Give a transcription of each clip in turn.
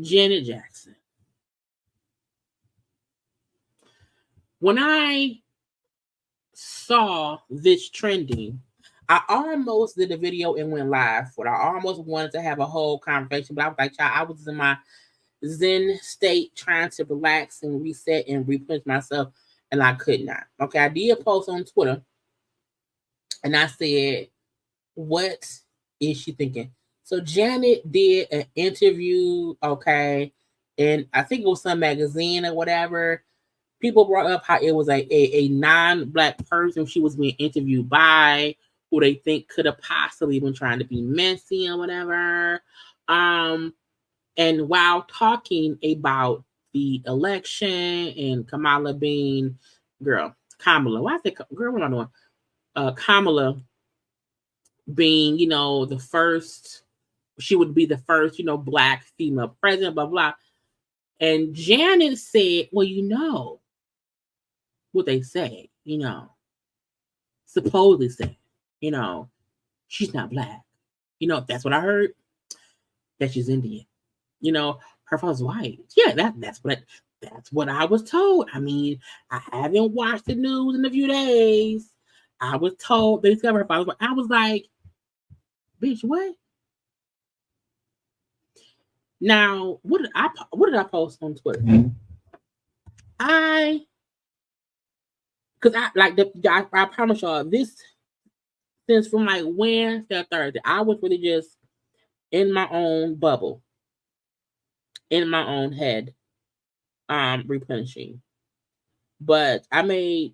Janet Jackson. When I saw this trending, I almost did a video and went live for it. I almost wanted to have a whole conversation, but I was like, child, I was in my Zen state trying to relax and reset and replenish myself, and I could not. Okay, I did post on Twitter, and I said, what is she thinking? So Janet did an interview, okay, and I think it was some magazine or whatever. People brought up how it was a non-black person she was being interviewed by, who they think could have possibly been trying to be messy or whatever. And while talking about the election and Kamala being, Kamala, why I say girl, what am I doing? Kamala being, the first, she would be the first, black female president, blah, blah. And Janet said, well, what they say, supposedly say, she's not black. That's what I heard, that she's Indian. Her father's white. Yeah, that's what I was told. I mean, I haven't watched the news in a few days. I was told they discovered her father's white. I was like, bitch, what? Now, what did I post on Twitter? I promise y'all, this since from like Wednesday or Thursday, I was really just in my own bubble, in my own head, replenishing. But I made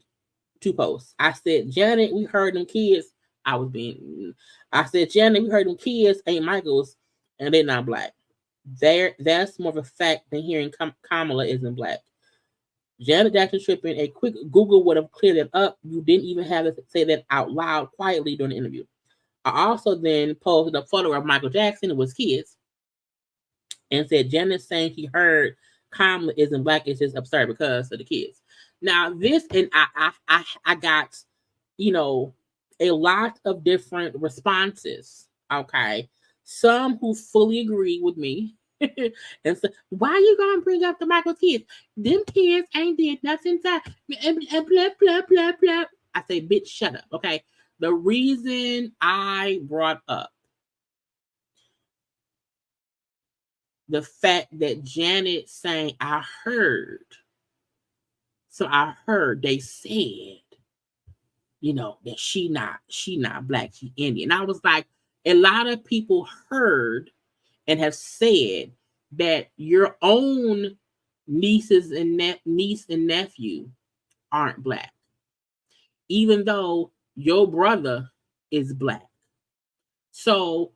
2 posts. I said, Janet, we heard them kids. I said, Janet, we heard them kids ain't Michael's, and they're not black. That's more of a fact than hearing Kamala isn't black. Janet Jackson tripping. A quick Google would have cleared it up. You didn't even have to say that out loud quietly during the interview. I also then posted a photo of Michael Jackson with his kids and said, Janet saying he heard Kamala isn't black is just absurd because of the kids. Now this, and I got, a lot of different responses. Okay. Some who fully agree with me. And so, why are you gonna bring up the Michael kids? Them kids ain't did nothing to and blah blah blah blah. I say, bitch, shut up. Okay. The reason I brought up the fact that Janet saying I heard they said, that she not black, she Indian. I was like, a lot of people heard and have said that your own niece and nephew aren't black, even though your brother is black. So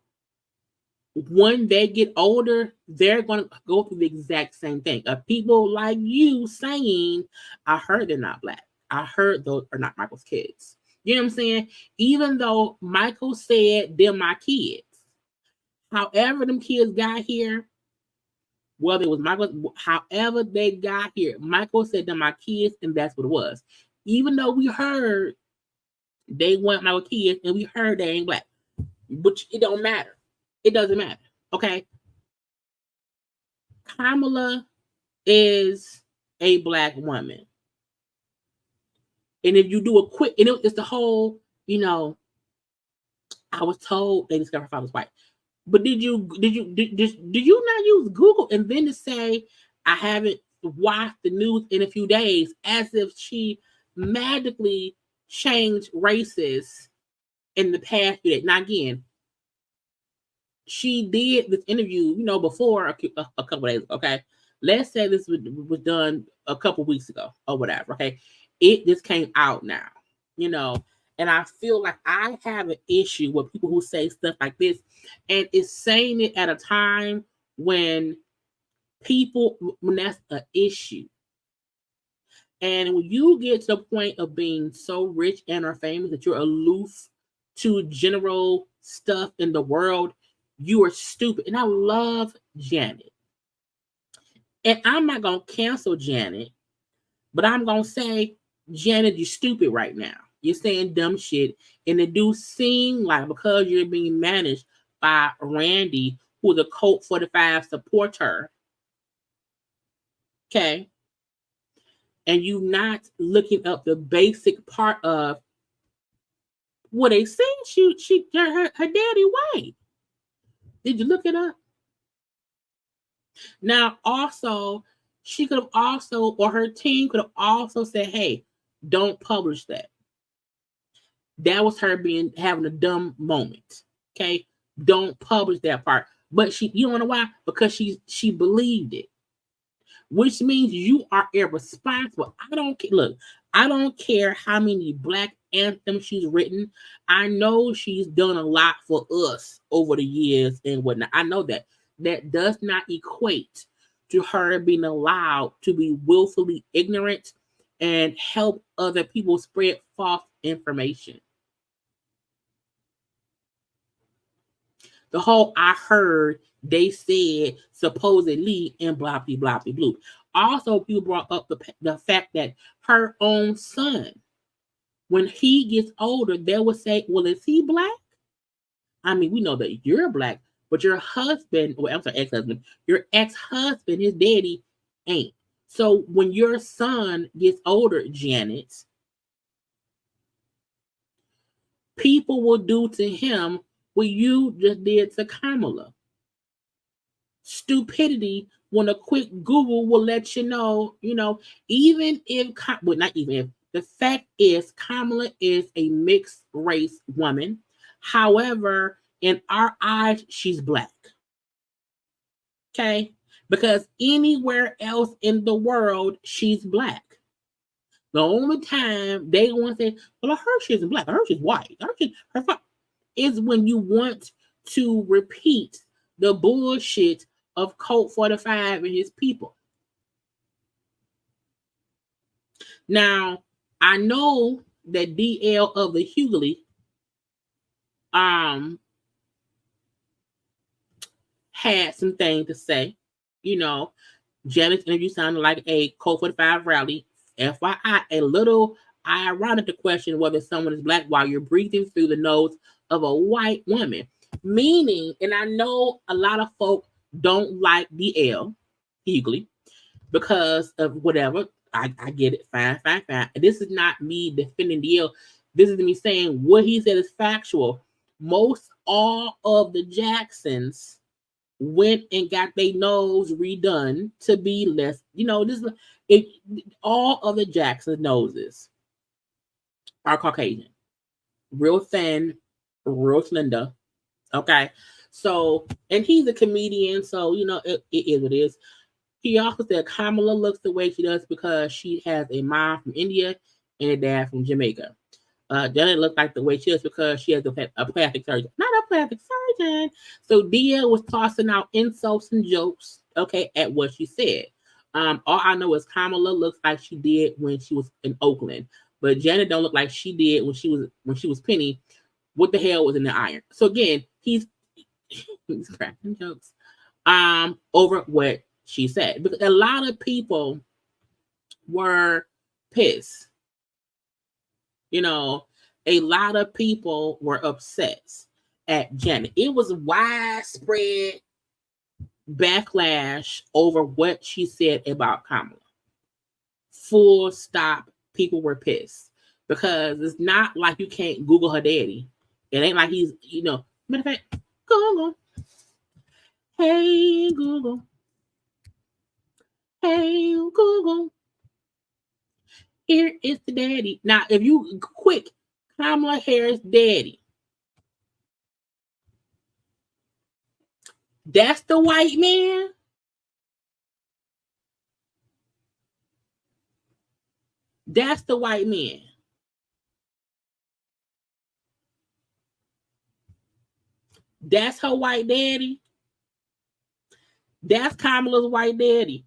when they get older, they're going to go through the exact same thing. Of people like you saying, I heard they're not black. I heard those are not Michael's kids. You know what I'm saying? Even though Michael said they're my kids. However them kids got here, whether it was Michael, however they got here, Michael said they're my kids, and that's what it was. Even though we heard they weren't my kids, and we heard they ain't black. But it don't matter. It doesn't matter. Okay? Kamala is a black woman. And if you do a quick, and it's the whole, I was told they discovered her father's white. But do you not use Google and then to say, I haven't watched the news in a few days, as if she magically changed races in the past few days? Now again, she did this interview, before a couple days ago, okay? Let's say this was done a couple weeks ago or whatever, okay? It just came out now, And I feel like I have an issue with people who say stuff like this, and it's saying it at a time when that's an issue. And when you get to the point of being so rich and or famous that you're aloof to general stuff in the world, you are stupid. And I love Janet. And I'm not going to cancel Janet, but I'm going to say, Janet, you're stupid right now. You're saying dumb shit. And it do seem like because you're being managed by Randy, who's a Colt 45 supporter, okay, and you not looking up the basic part of what they saying her daddy white. Did you look it up? Now, also, she could have also, or her team could have also said, hey, don't publish that. That was her having a dumb moment. Okay. Don't publish that part. But you don't know why? Because she believed it. Which means you are irresponsible. I don't care how many Black anthems she's written. I know she's done a lot for us over the years and whatnot. I know that. That does not equate to her being allowed to be willfully ignorant and help other people spread false information. The whole I heard, they said, supposedly, and blah, blah, blah, blah, blah. Also, people brought up the fact that her own son, when he gets older, they will say, well, is he Black? I mean, we know that you're Black, but your husband, well, I'm sorry, ex-husband, your ex-husband, his daddy, ain't. So when your son gets older, Janet, people will do to him what you just did to Kamala. Stupidity, when a quick Google will let you know, even if, well, not even if, the fact is Kamala is a mixed race woman. However, in our eyes, she's Black. Okay? Because anywhere else in the world, she's Black. The only time they want to say, well, her she's Black, her she's white, her is when you want to repeat the bullshit of Colt 45 and his people. Now, I know that DL of the Hughley had some things to say. Janet's interview sounded like a Colt 45 rally. FYI, a little ironic to question whether someone is Black while you're breathing through the nose of a white woman. Meaning, and I know a lot of folk don't like DL Hughley because of whatever. I get it. Fine. This is not me defending DL. This is me saying what he said is factual. Most all of the Jacksons went and got their nose redone to be less, all of the Jackson noses are Caucasian. Real thin, real slender. Okay. So, and he's a comedian, so it is what it is. He also said Kamala looks the way she does because she has a mom from India and a dad from Jamaica. Janet looks like the way she is because she has a plastic surgeon. Not a plastic surgeon. So Dia was tossing out insults and jokes, okay, at what she said. All I know is Kamala looks like she did when she was in Oakland, but Janet don't look like she did when she was Penny. What the hell was in the iron? So again, he's cracking jokes over what she said, because a lot of people were pissed. A lot of people were upset at Janet. It was widespread backlash over what she said about Kamala. Full stop. People were pissed because it's not like you can't Google her daddy. It ain't like he's, matter of fact, Google. Hey, Google. Hey, Google. Here is the daddy. Now, if you quick, Kamala Harris' daddy. That's the white man. That's the white man. That's her white daddy. That's Kamala's white daddy.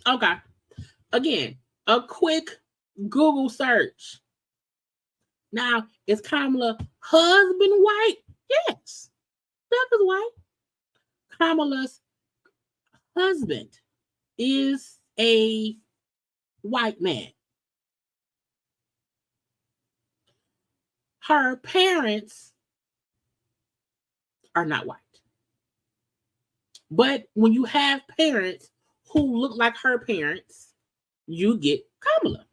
Okay. Again, a quick Google search. Now, is Kamala's husband white? Yes. Doug is white. Kamala's husband is a white man. Her parents are not white. But when you have parents who look like her parents, you get Kamala.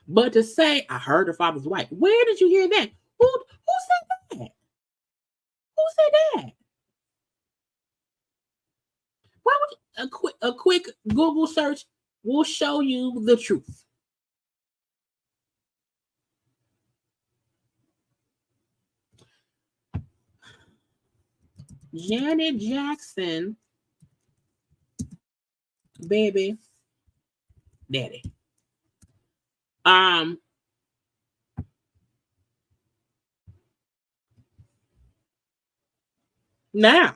But to say, I heard her father's white, where did you hear that? Who said that? Who said that? Why would a quick Google search will show you the truth? Janet Jackson, baby daddy. Now,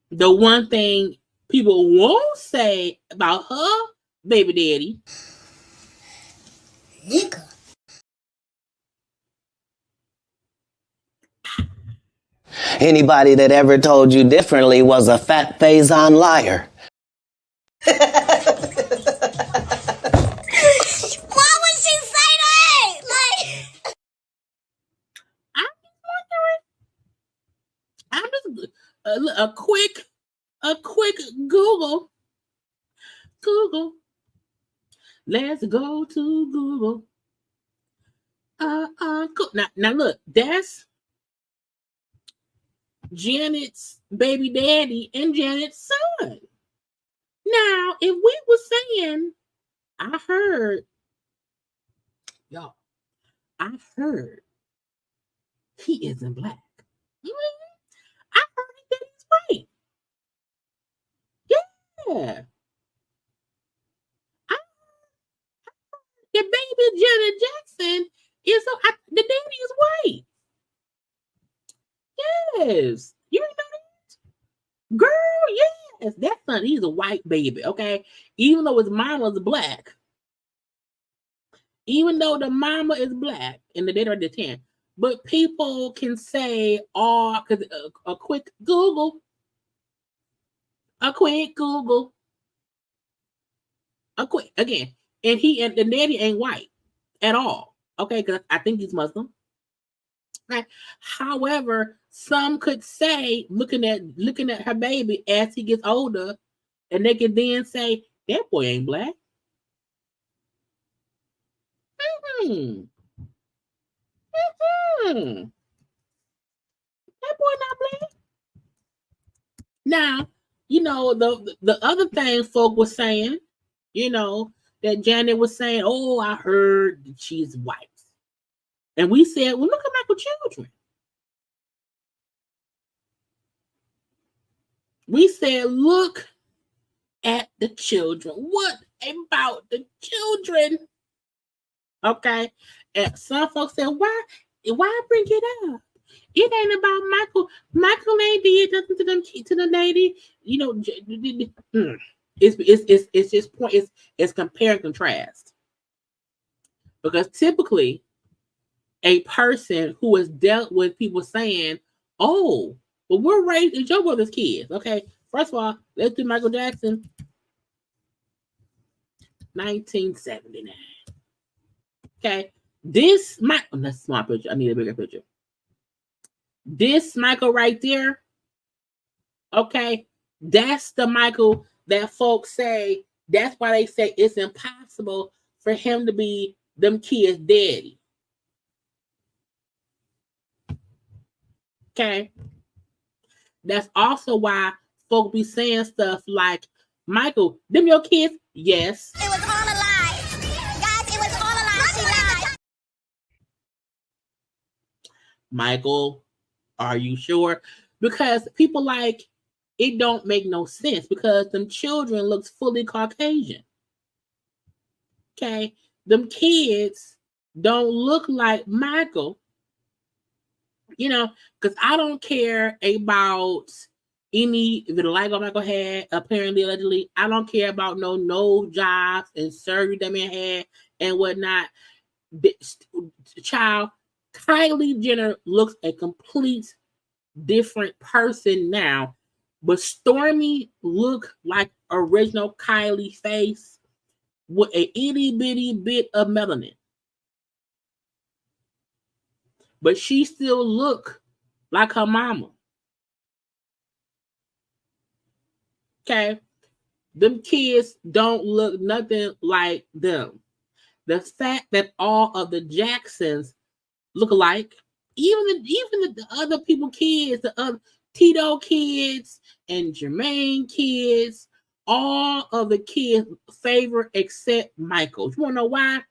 the one thing people won't say about her baby daddy, nigga. Anybody that ever told you differently was a fat Faison liar. Why would she say that? Like, I'm just wondering. A quick Google. Let's go to Google. Now look, that's Janet's baby daddy and Janet's son. Now, if we were saying, I heard he isn't black. I heard that he's white. Yeah. The baby Janet Jackson is the daddy is white. Yes. You know that? Girl, yes. That son, he's a white baby, okay? Even though his mama's black. Even though the mama is black and the daddy are the 10. But people can say, because a quick Google. Again. And the daddy ain't white at all. Okay, because I think he's Muslim. Right. However, some could say, looking at her baby as he gets older, and they could then say, that boy ain't black. That boy not black. Now, the other thing folk was saying, that Janet was saying, oh, I heard that she's white. And we said, well, look at Michael Children. We said, look at the children. What about the children? Okay. And some folks said, why bring it up? It ain't about Michael. Michael ain't did nothing to the lady. It's just point. It's compare and contrast. Because typically, a person who has dealt with people saying, "Oh, but we're raised as your brother's kids." Okay, first of all, let's do Michael Jackson, 1979. Okay, that's a small picture. I need a bigger picture. This Michael right there, okay, that's the Michael that folks say. That's why they say it's impossible for him to be them kids' daddy. Okay, that's also why folk be saying stuff like, "Michael, them your kids?" Yes. It was all a lie, guys. It was all a lie. She lied. Michael, are you sure? Because people like, it don't make no sense because them children looks fully Caucasian. Okay? Them kids don't look like Michael. You know, because I don't care about any vitiligo Michael had, apparently, allegedly. I don't care about no nose jobs and surgery that man had and whatnot. Child, Kylie Jenner looks a complete different person now, but Stormy look like original Kylie face with a itty bitty bit of melanin. But she still look like her mama. Okay? Them kids don't look nothing like them. The fact that all of the Jacksons look alike, even the other people kids, the other Tito kids and Jermaine kids, all of the kids favor except Michael. You want to know why?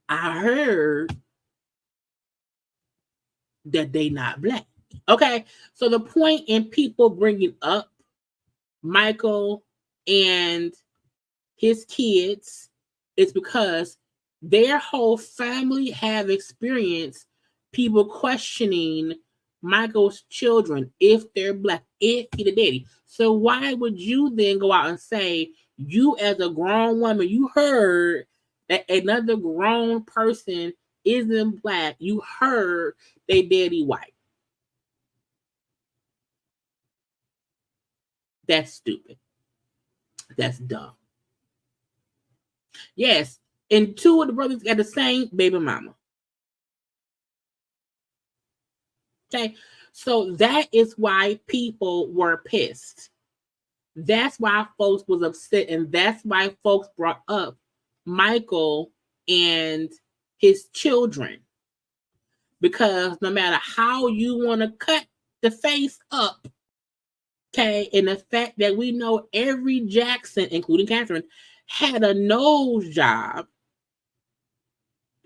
I heard that they not black. Okay, so the point in people bringing up Michael and his kids is because their whole family have experienced people questioning Michael's children if they're black, if he the daddy. So why would you then go out and say, you as a grown woman, you heard that another grown person isn't black, you heard they daddy white? That's stupid. That's dumb. Yes, and two of the brothers got the same baby mama. Okay, so that is why people were pissed. That's why folks was upset, and that's why folks brought up Michael and his children. Because no matter how you want to cut the face up, okay, and the fact that we know every Jackson, including Catherine, had a nose job,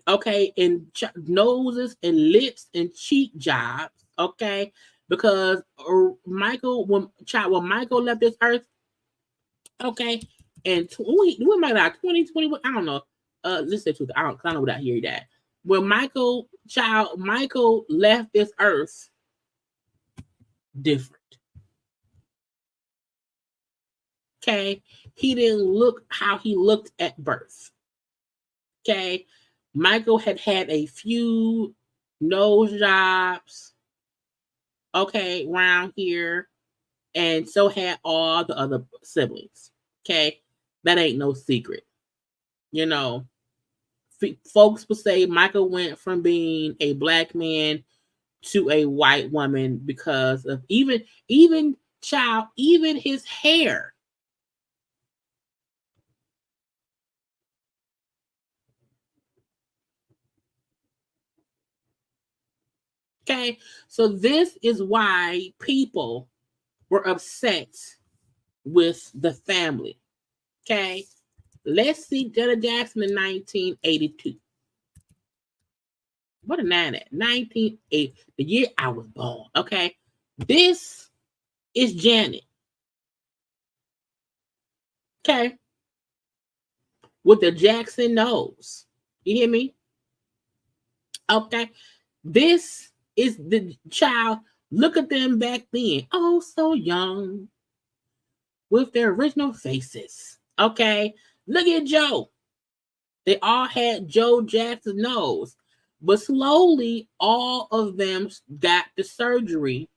okay, and noses and lips and cheek jobs, okay, because Michael, when Michael left this earth, okay, and when might die 2021, I don't know. Let's say I don't know what I hear that. When Michael left this earth, different. Okay, he didn't look how he looked at birth. Okay, Michael had a few nose jobs, okay, around here, and so had all the other siblings. Okay, that ain't no secret. You know, folks would say Michael went from being a black man to a white woman because of even his hair. Okay, so this is why people were upset with the family. Okay, let's see Janet Jackson in 1982. What a 1980, the year I was born. Okay, this is Janet. Okay, with the Jackson nose. You hear me? Okay, this is the child. Look at them back then. Oh, so young. With their original faces. Okay, look at Joe. They all had Joe Jackson's nose. But slowly, all of them got the surgery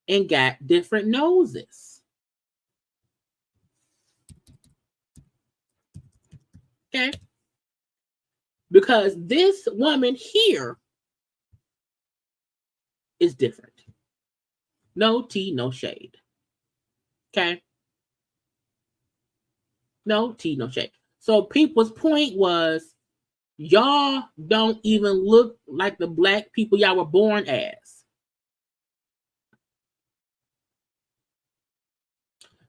and got different noses. Okay? Because this woman here is different. No tea, no shade. Okay? No tea, no shade. So people's point was, y'all don't even look like the black people y'all were born as.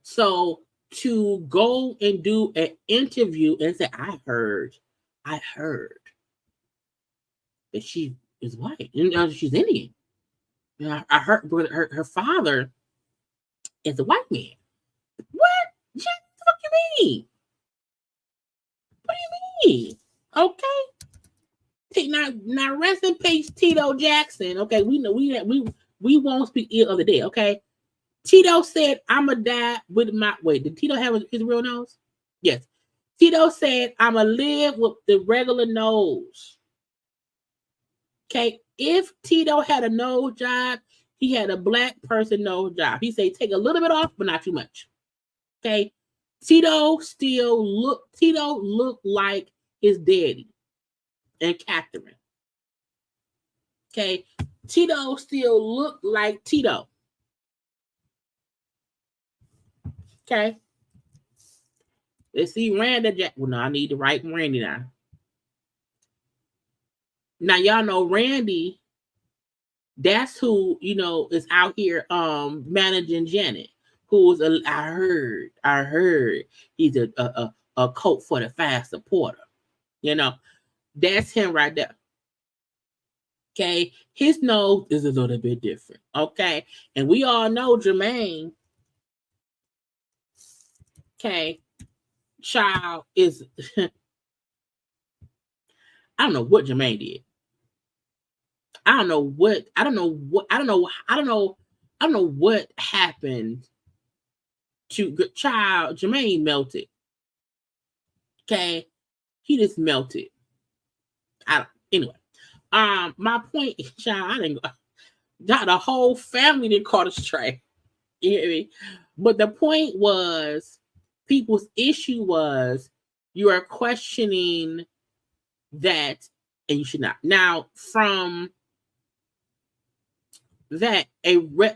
So to go and do an interview and say, I heard that she is white. She's Indian. I heard her father is a white man. What? What the fuck you mean? What do you mean? Okay. Now rest in peace, Tito Jackson. Okay, we know we won't speak ill of the dead. Okay. Tito said, "I'ma die with my wait." Did Tito have his real nose? Yes. Tito said, "I'ma live with the regular nose." Okay. If Tito had a nose job, he had a black person nose job. He said, "Take a little bit off, but not too much." Okay. Tito looked like his daddy and Catherine. Okay. Tito still looked like Tito. Okay. Let's see Randy. Well, no, I need to write Randy now. Now, y'all know Randy. That's who, is out here managing Janet. Who's I heard he's a coat for the fast supporter. That's him right there. Okay. His nose is a little bit different. Okay. And we all know Jermaine. Okay. Child is I don't know what Jermaine did. I don't know what happened to child. Jermaine melted. Okay. He just melted. Anyway. My point, child, the whole family didn't call us straight. You hear me? But the point was, people's issue was you are questioning that, and you should not. Now, from that,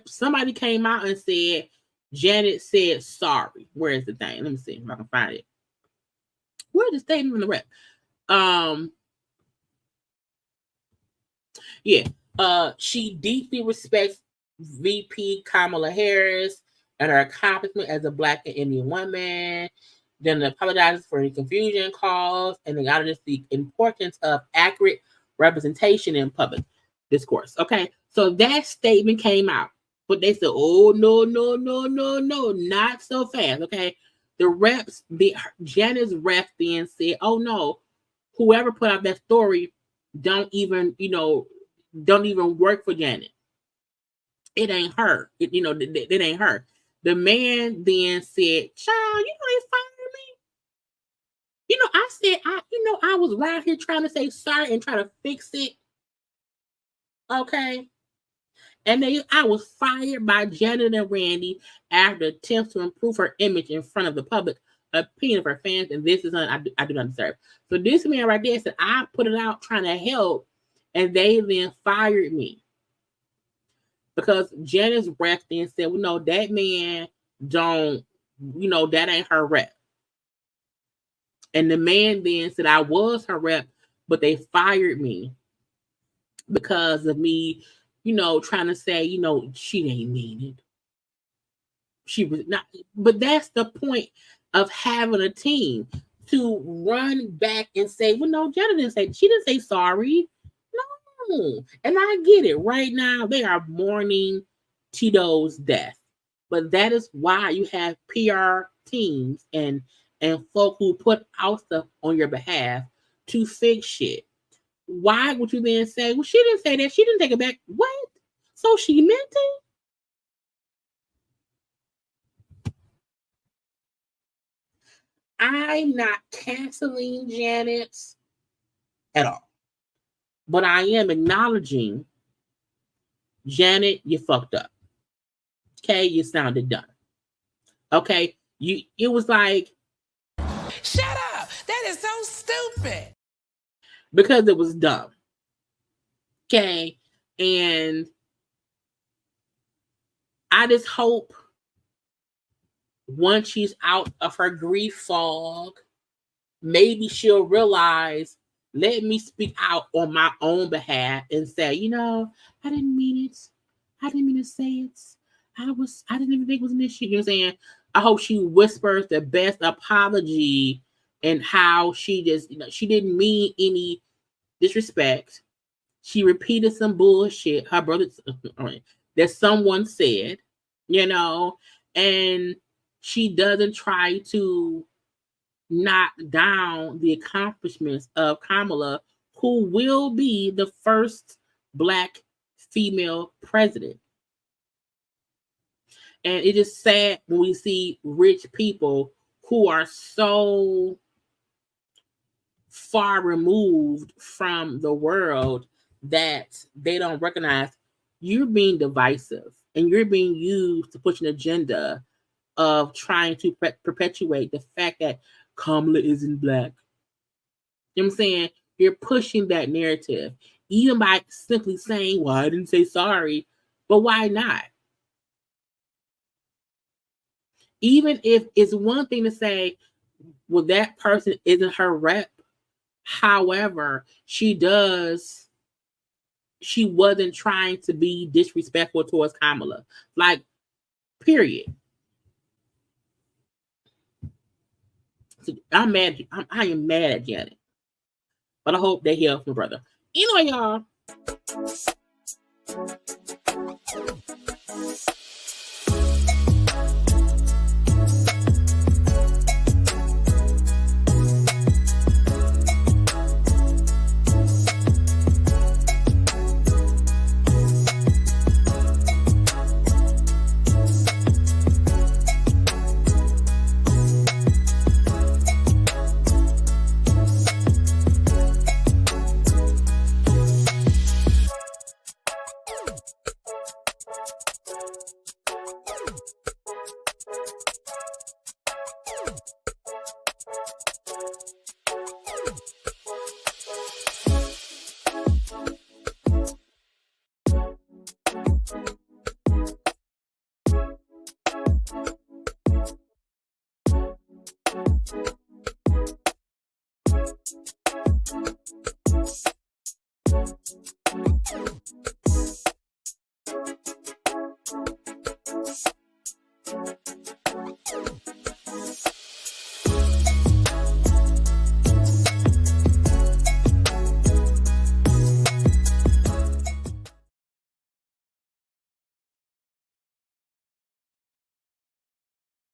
somebody came out and said Janet said sorry. Where is the thing? Let me see if I can find it. Where's the statement from the rep? Yeah. She deeply respects VP Kamala Harris and her accomplishment as a Black and Indian woman. Then apologizes for any confusion caused and acknowledges the importance of accurate representation in public discourse. Okay, so that statement came out, but they said, "Oh no, not so fast." Okay, Janet's rep then said, "Oh no, whoever put out that story don't even work for Janet. It ain't her. It ain't her." The man then said, "Child, they fired me. I said, I was right here trying to say sorry and try to fix it. Okay. And I was fired by Janet and Randy after attempts to improve her image in front of the public opinion of her fans. And this is I do not deserve." So this man right there said, "I put it out trying to help, and they then fired me." Because Janet's rep then said, "Well, no, that man that ain't her rep." And the man then said, "I was her rep, but they fired me because of me, trying to say, she didn't mean it. She was not." But that's the point of having a team, to run back and say, "Well, no, Janet she didn't say sorry." No. And I get it. Right now, they are mourning Tito's death. But that is why you have PR teams and folk who put out stuff on your behalf to fix shit. Why would you then say, "Well, she didn't say that. She didn't take it back"? What? So she meant it? I'm not canceling Janet at all. But I am acknowledging, Janet, you fucked up. Okay, you sounded dumb. Okay, it was like, shut up. That is so stupid. Because it was dumb. Okay, and I just hope once she's out of her grief fog, maybe she'll realize, let me speak out on my own behalf and say, I didn't mean it. I didn't mean to say it. I didn't even think it was an issue. You know what I'm saying? I hope she whispers the best apology and how she just, she didn't mean any disrespect. She repeated some bullshit. Her brother, that someone said, and she doesn't try to knock down the accomplishments of Kamala, who will be the first Black female president. And it is sad when we see rich people who are so far removed from the world that they don't recognize you're being divisive and you're being used to push an agenda of trying to perpetuate the fact that Kamala isn't Black. You know what I'm saying? You're pushing that narrative, even by simply saying, well, I didn't say sorry, but why not? Even if it's one thing to say, well, that person isn't her rep. However, she wasn't trying to be disrespectful towards Kamala. Like, period. So I'm mad. I am mad at Janet. But I hope they heal from brother. Anyway, y'all.